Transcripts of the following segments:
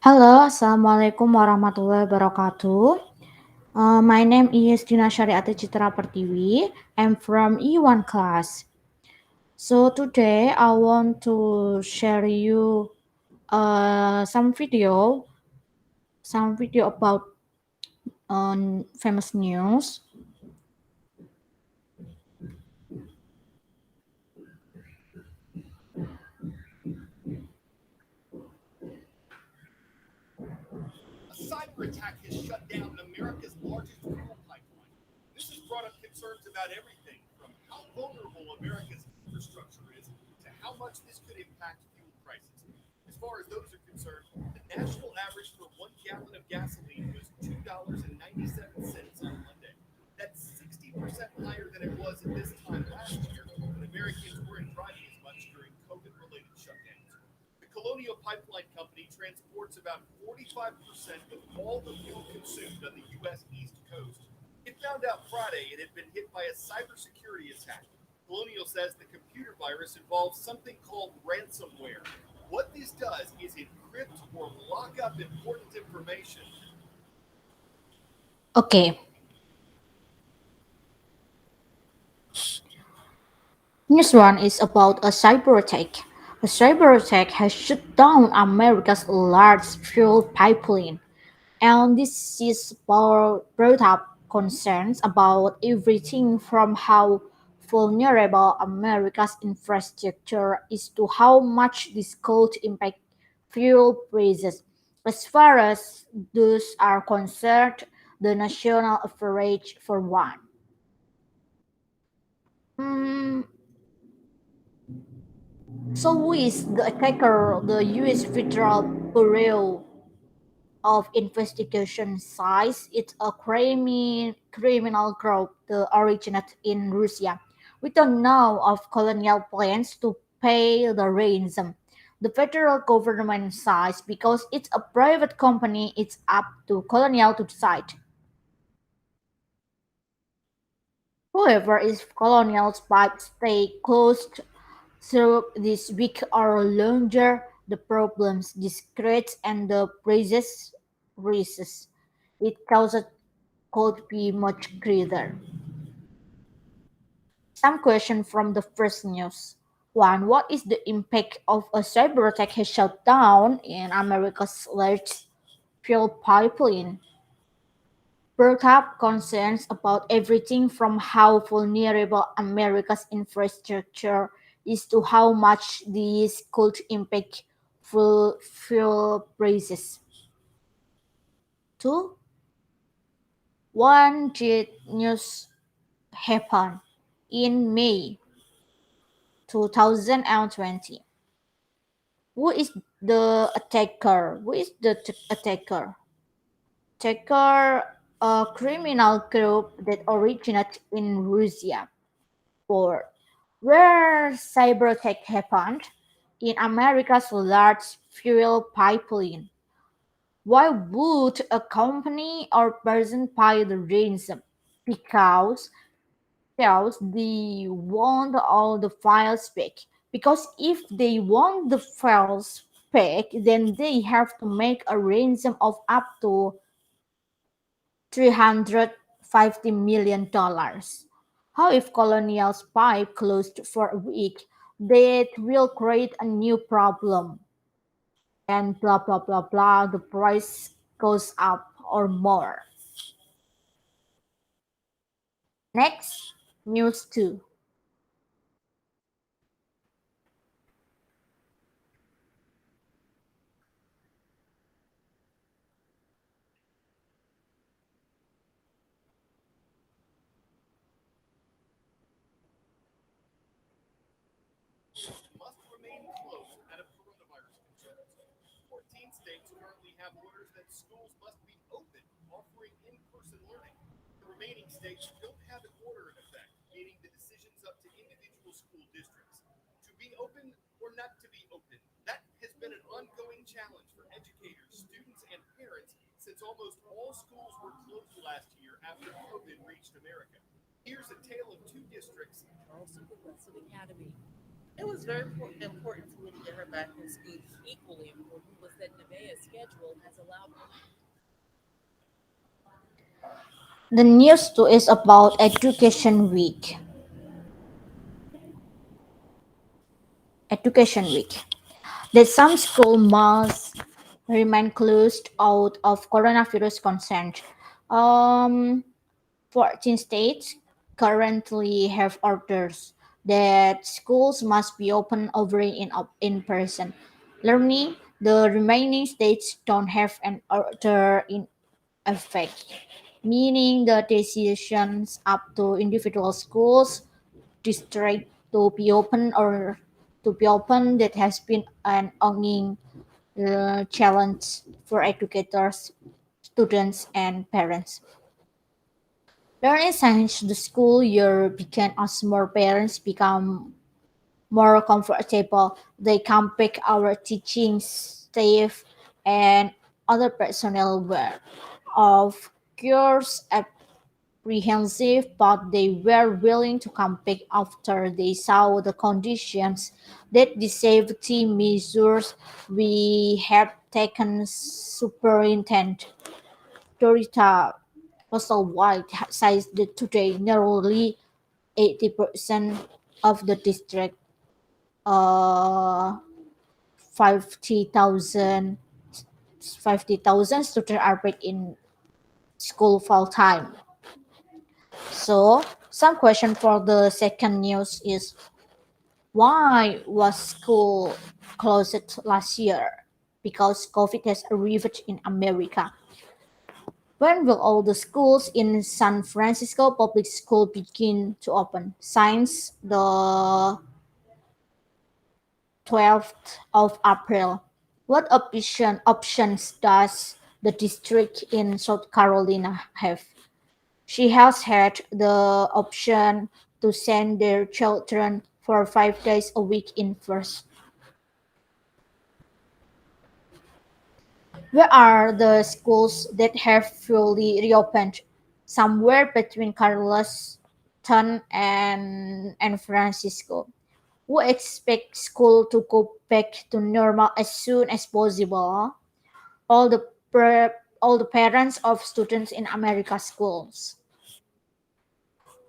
Halo, Assalamualaikum warahmatullahi wabarakatuh. My name is Dina Syari'ati Citra Pertiwi. I'm from E1 class. So today I want to share you some video about famous news. A cyber attack has shut down America's largest fuel pipeline. This has brought up concerns about everything from how vulnerable America's infrastructure is to how much this could impact fuel prices. As far as those are concerned, the national average for 1 gallon of gasoline was $2.97 on Monday. That's 60% higher than it was at this time last year when Americans weren't driving as much during COVID related shutdowns. The Colonial Pipeline Company transports about 45% of all the fuel consumed on the U.S. East Coast. It found out Friday it had been hit by a cybersecurity attack. Colonial says the computer virus involves something called ransomware. What this does is encrypt or lock up important information. Okay, news one is about a cyber attack. A cyber attack has shut down America's large fuel pipeline. And this is brought up concerns about everything from how vulnerable America's infrastructure is to how much this could impact fuel prices. As far as those are concerned, the national average for one. Hmm, so who is the attacker? The U.S. Federal Bureau of investigation size it's a criminal group that originated in Russia. We don't know of colonial plans to pay the ransom. The federal government size because it's a private company, it's up to colonial to decide. However, if colonial pipes stay closed through this week or longer, the problems discretes and the prices rises. It causes could be much greater. Some question from the first news. One, what is the impact of a cyber attack has shut down in America's large fuel pipeline? Brought up concerns about everything from how vulnerable America's infrastructure is to how much this could impact fuel prices. Two, one jet news happened in May 2020. Who is the attacker? Who is the attacker? Attacker, a criminal group that originated in Russia. Four, where cyber attack happened in America's large fuel pipeline. Why would a company or person pay the ransom? Because tells they want all the files back. Because if they want the files back, then they have to make a ransom of up to $350 million. How if Colonial's pipe closed for a week? That will create a new problem. And blah blah blah blah. The price goes up or more. Next, news 2. Must remain closed out of coronavirus concerns. 14 states currently have orders that schools must be open, offering in person learning. The remaining states don't have an order in effect, meaning the decision's up to individual school districts. To be open or not to be open, that has been an ongoing challenge for educators, students, and parents since almost all schools were closed last year after COVID reached America. Here's a tale of two districts. Charleston Progressive Academy. It was very important for me to get her back in school. Equally important was that Nevaeh's schedule has allowed her. The news too is about Education Week. Education Week. That some school must remain closed out of coronavirus concerns. Um, 14 states currently have orders that schools must be open over in person learning. The remaining states don't have an order in effect, meaning the decisions up to individual schools district to be open or to be open. That has been an ongoing challenge for educators, students, and parents. Learning since the school year began as more parents become more comfortable. They can pick our teaching staff and other personnel were of course apprehensive, but they were willing to come back after they saw the conditions that the safety measures we had taken. Superintendent Dorita Musselwhite says that today nearly 80% of the district, uh, 50,000 50,000 students are back in school full time. So, some question for the second news is why was school closed last year? Because COVID has arrived in America. When will all the schools in San Francisco public school begin to open? Since the 12th of April. What options does the district in South Carolina have? She has had the option to send their children for 5 days a week in first. Where are the schools that have fully reopened? Somewhere between Carlston and Francisco. We expect school to go back to normal as soon as possible. All the all the parents of students in America schools.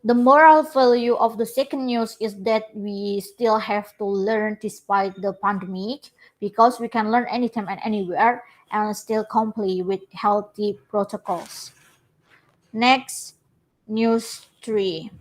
The moral value of the second news is that we still have to learn despite the pandemic because we can learn anytime and anywhere and still comply with healthy protocols. Next, news 3.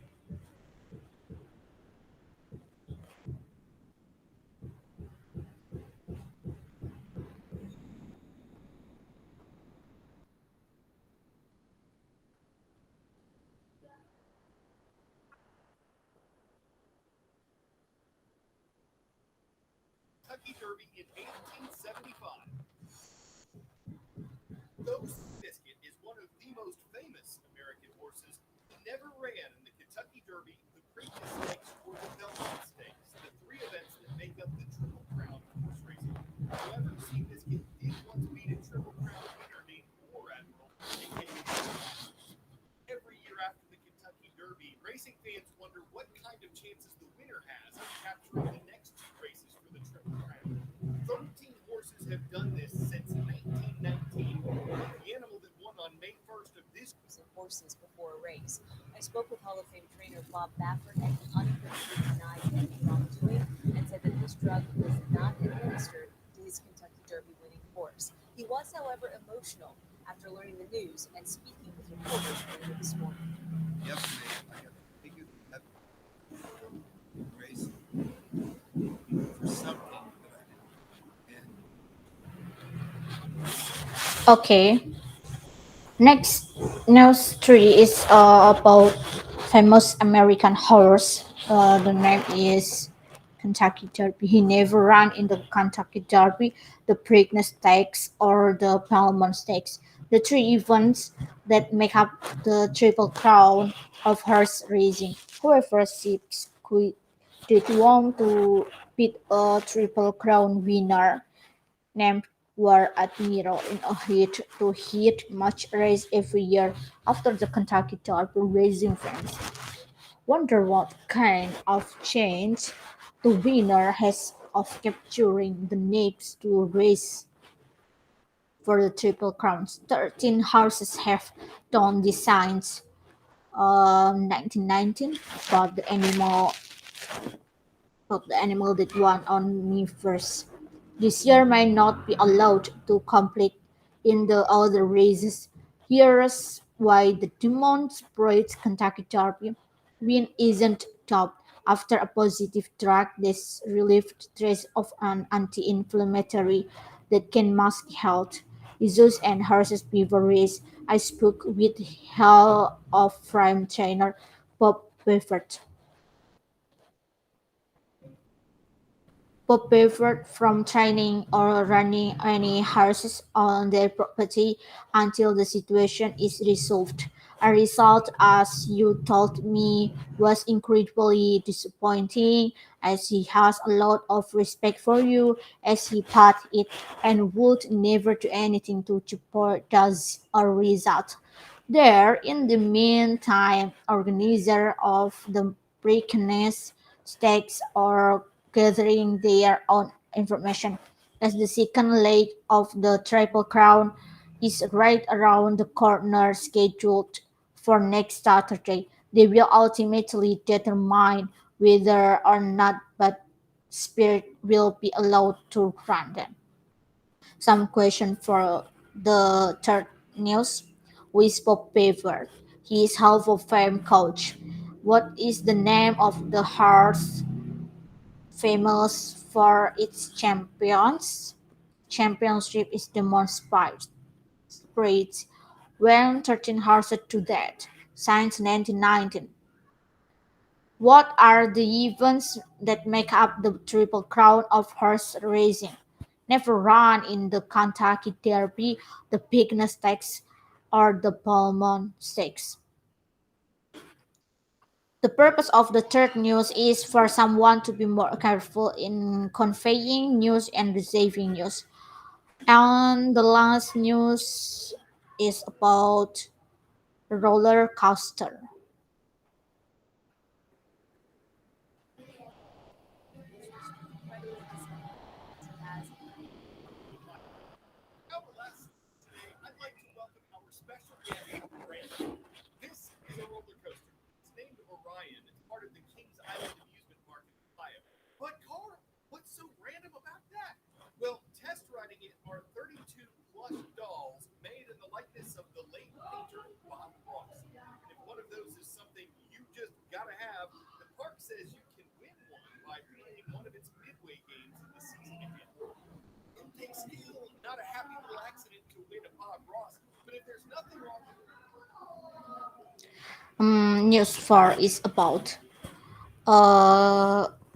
Kentucky Derby in 1875. Though Biscuit is one of the most famous American horses, he never ran in the Kentucky Derby, the Preakness Stakes, or the Belmont Stakes, the three events that make up the Triple Crown of horse racing. However, Seabiscuit did once beat a Triple Crown winner named War Admiral, aka every year after the Kentucky Derby, racing fans wonder what kind of chances the winner has of capturing the next two races for the Triple Crown. 13 horses have done this since 1919, but the animal that won on May 1st of this And horses before a race. I spoke with Hall of Fame trainer Bob Baffert, and he unequivocally denied any wrongdoing and said that this drug was not administered to his Kentucky Derby winning horse. He was, however, emotional after learning the news and speaking with reporters earlier this morning. yesterday, I have figured that race for something that I did. And Okay. Next news 3 is about famous American horse. The name is Kentucky Derby. He never ran in the Kentucky Derby, the Preakness Stakes, or the Belmont Stakes, the three events that make up the Triple Crown of horse racing. However, Sips did want to beat a Triple Crown winner named War Admiral in a head-to-head match race every year after the Kentucky Derby racing fans wonder what kind of change The winner has of capturing the next to race for the Triple Crowns. 13 horses have done designs 1919, but the animal that won on me first. This year might not be allowed to compete in the other races. Here's why the demonstrates Kentucky Derby win isn't top. After a positive drug, this relieved trace of an anti-inflammatory that can mask health issues and horses beverage. I spoke with Hall of Fame trainer Bob Buffett preferred from training or running any horses on their property until the situation is resolved. A result, as you told me, was incredibly disappointing as he has a lot of respect for you as he pat it and would never do anything to jeopardize a result. There, in the meantime, organizers of the Preakness stakes are gathering their own information, as the second leg of the Triple Crown is right around the corner scheduled for next Saturday. They will ultimately determine whether or not but Spirit will be allowed to run them. Some question for the third news. Who is Bob Beaver? He is Hall of Fame coach. What is the name of the horse famous for its champions? Championship is the most spread when 13 horses to death since 1919. What are the events that make up the Triple Crown of horse racing? Never run in the Kentucky Derby, the Preakness Stakes, or the Belmont Stakes. The purpose of the third news is for someone to be more careful in conveying news and receiving news. And the last news is about roller coaster. Our last today, I'd like to welcome our special guest, Brandon. This is a roller coaster. It's named Orion. It's part of the Kings Island amusement park in Ohio. But Carl, what's so random about that? Well, test riding it are 32 plush dolls made in the likeness of the late painter Bob Ross. And if one of those is something you just gotta have, the park says you can win one by playing one of its midway games in the season ahead. It takes skill, not a happy little accident to win a Bob Ross. But if there's nothing wrong with News 4 is about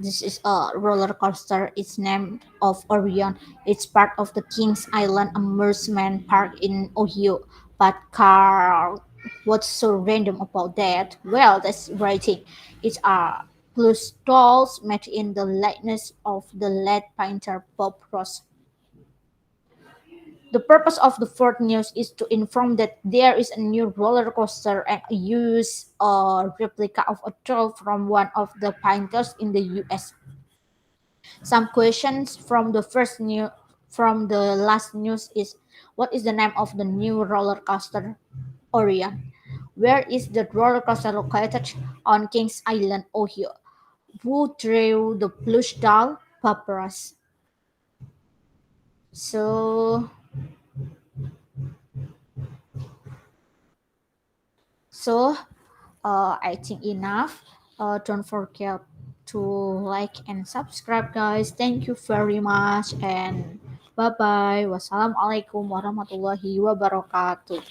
this is a roller coaster. It's named of Orion. It's part of the Kings Island Amusement Park in Ohio. But Carl, what's so random about that? Well, that's writing. It's a plus dolls made in the likeness of the late painter Bob Ross. The purpose of the fourth news is to inform that there is a new roller coaster and use a replica of a doll from one of the painters in the US. Some questions from the last news is what is the name of the new roller coaster? Orion. Where is the roller coaster located? On Kings Island, Ohio. Who drew the plush doll? Paparazzi. So so I think enough. Don't forget to like and subscribe, guys. Thank you very much, and bye bye. Wassalamualaikum warahmatullahi wabarakatuh.